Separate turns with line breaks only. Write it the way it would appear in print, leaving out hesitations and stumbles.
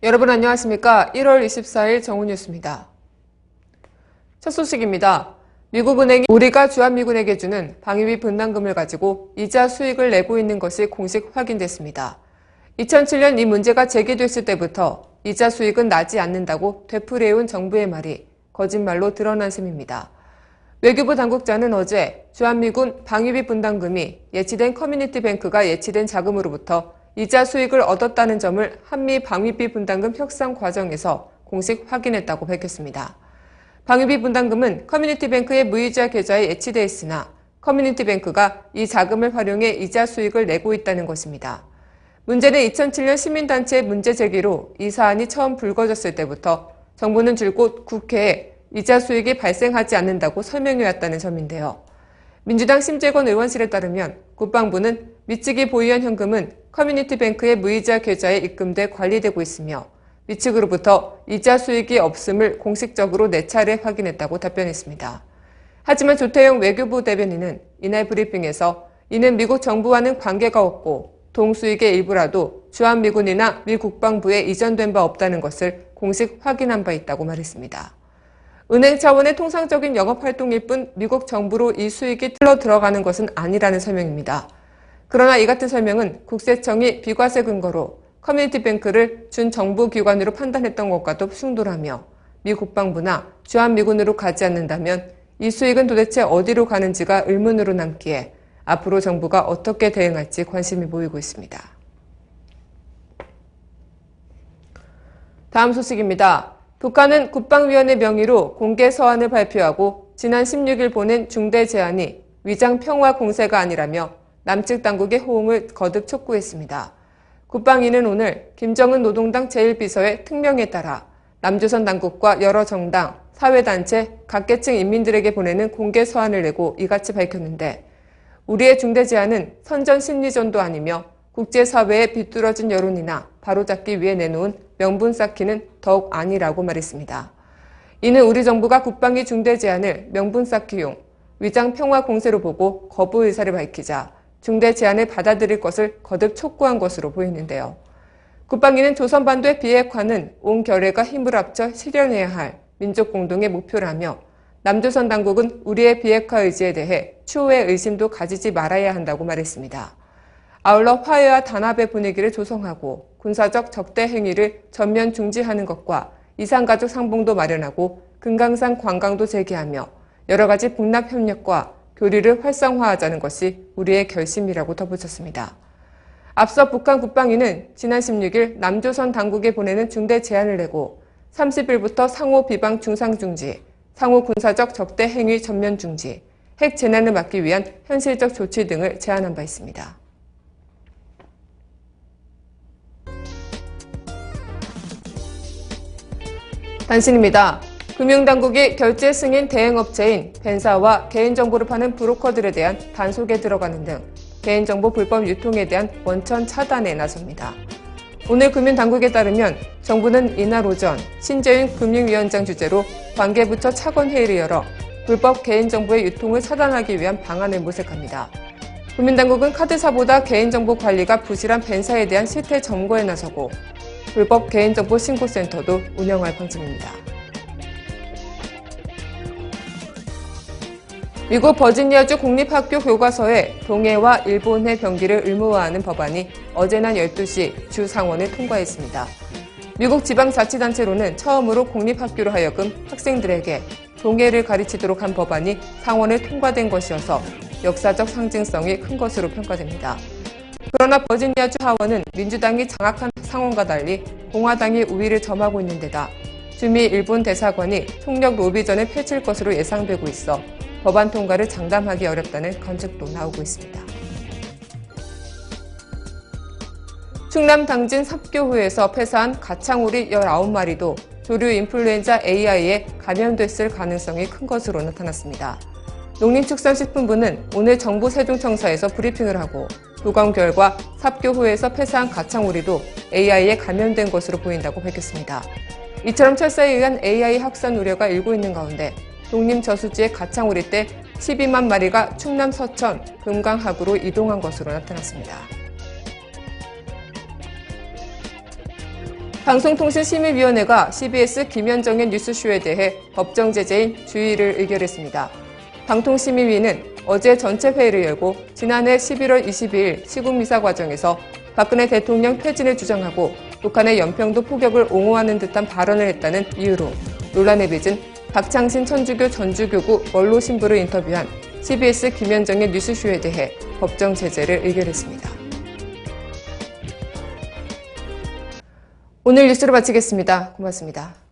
여러분 안녕하십니까? 1월 24일 정오뉴스입니다. 첫 소식입니다. 미국은행이 우리가 주한미군에게 주는 방위비 분담금을 가지고 이자 수익을 내고 있는 것이 공식 확인됐습니다. 2007년 이 문제가 제기됐을 때부터 이자 수익은 나지 않는다고 되풀이해온 정부의 말이 거짓말로 드러난 셈입니다. 외교부 당국자는 어제 주한미군 방위비 분담금이 예치된 커뮤니티 뱅크가 예치된 자금으로부터 이자 수익을 얻었다는 점을 한미 방위비 분담금 협상 과정에서 공식 확인했다고 밝혔습니다. 방위비 분담금은 커뮤니티 뱅크의 무이자 계좌에 예치돼 있으나 커뮤니티 뱅크가 이 자금을 활용해 이자 수익을 내고 있다는 것입니다. 문제는 2007년 시민단체의 문제 제기로 이 사안이 처음 불거졌을 때부터 정부는 줄곧 국회에 이자 수익이 발생하지 않는다고 설명해왔다는 점인데요. 민주당 심재권 의원실에 따르면 국방부는 미측이 보유한 현금은 커뮤니티 뱅크의 무이자 계좌에 입금돼 관리되고 있으며 미측으로부터 이자 수익이 없음을 공식적으로 4차례 확인했다고 답변했습니다. 하지만 조태영 외교부 대변인은 이날 브리핑에서 이는 미국 정부와는 관계가 없고 동수익의 일부라도 주한미군이나 미 국방부에 이전된 바 없다는 것을 공식 확인한 바 있다고 말했습니다. 은행 차원의 통상적인 영업활동일 뿐 미국 정부로 이 수익이 틀러 들어가는 것은 아니라는 설명입니다. 그러나 이 같은 설명은 국세청이 비과세 근거로 커뮤니티 뱅크를 준 정부 기관으로 판단했던 것과도 충돌하며 미 국방부나 주한미군으로 가지 않는다면 이 수익은 도대체 어디로 가는지가 의문으로 남기에 앞으로 정부가 어떻게 대응할지 관심이 모이고 있습니다. 다음 소식입니다. 북한은 국방위원회 명의로 공개 서한을 발표하고 지난 16일 보낸 중대 제안이 위장 평화 공세가 아니라며 남측 당국의 호응을 거듭 촉구했습니다. 국방위는 오늘 김정은 노동당 제1비서의 특명에 따라 남조선 당국과 여러 정당, 사회단체, 각계층 인민들에게 보내는 공개 서한을 내고 이같이 밝혔는데 우리의 중대 제안은 선전 심리전도 아니며 국제사회의 비뚤어진 여론이나 바로잡기 위해 내놓은 명분 쌓기는 더욱 아니라고 말했습니다. 이는 우리 정부가 국방위 중대 제안을 명분 쌓기용 위장 평화 공세로 보고 거부 의사를 밝히자 중대 제안을 받아들일 것을 거듭 촉구한 것으로 보이는데요. 국방위는 조선반도의 비핵화는 온 결의가 힘을 합쳐 실현해야 할 민족 공동의 목표라며 남조선 당국은 우리의 비핵화 의지에 대해 추후의 의심도 가지지 말아야 한다고 말했습니다. 아울러 화해와 단합의 분위기를 조성하고 군사적 적대 행위를 전면 중지하는 것과 이산가족 상봉도 마련하고 금강산 관광도 재개하며 여러 가지 북남 협력과 교류를 활성화하자는 것이 우리의 결심이라고 덧붙였습니다. 앞서 북한 국방위는 지난 16일 남조선 당국에 보내는 중대 제안을 내고 30일부터 상호 비방 중상 중지, 상호 군사적 적대 행위 전면 중지, 핵 재난을 막기 위한 현실적 조치 등을 제안한 바 있습니다. 단신입니다. 금융당국이 결제 승인 대행업체인 벤사와 개인정보를 파는 브로커들에 대한 단속에 들어가는 등 개인정보 불법 유통에 대한 원천 차단에 나섭니다. 오늘 금융당국에 따르면 정부는 이날 오전 신재윤 금융위원장 주재로 관계부처 차관회의를 열어 불법 개인정보의 유통을 차단하기 위한 방안을 모색합니다. 금융당국은 카드사보다 개인정보 관리가 부실한 벤사에 대한 실태 점거에 나서고 불법 개인정보 신고센터도 운영할 방침입니다. 미국 버지니아주 공립학교 교과서에 동해와 일본해 병기를 의무화하는 법안이 어제 낮 12시 주 상원을 통과했습니다. 미국 지방자치단체로는 처음으로 공립학교로 하여금 학생들에게 동해를 가르치도록 한 법안이 상원을 통과된 것이어서 역사적 상징성이 큰 것으로 평가됩니다. 그러나 버지니아주 하원은 민주당이 장악한 상원과 달리 공화당이 우위를 점하고 있는 데다 주미 일본 대사관이 총력 로비전을 펼칠 것으로 예상되고 있어 법안 통과를 장담하기 어렵다는 관측도 나오고 있습니다. 충남 당진 삽교후에서 폐사한 가창오리 19마리도 조류 인플루엔자 AI에 감염됐을 가능성이 큰 것으로 나타났습니다. 농림축산식품부는 오늘 정부 세종청사에서 브리핑을 하고 도감 결과 삽교후에서 폐사한 가창오리도 AI에 감염된 것으로 보인다고 밝혔습니다. 이처럼 철사에 의한 AI 확산 우려가 일고 있는 가운데 농림저수지의 가창오리 때 12만 마리가 충남 서천, 금강하구로 이동한 것으로 나타났습니다. 방송통신심의위원회가 CBS 김현정의 뉴스쇼에 대해 법정 제재인 주의를 의결했습니다. 방통심의위는 어제 전체 회의를 열고 지난해 11월 22일 시국미사 과정에서 박근혜 대통령 퇴진을 주장하고 북한의 연평도 포격을 옹호하는 듯한 발언을 했다는 이유로 논란에 빚은 박창신 천주교 전주교구 원로 신부를 인터뷰한 CBS 김현정의 뉴스쇼에 대해 법정 제재를 의결했습니다. 오늘 뉴스를 마치겠습니다. 고맙습니다.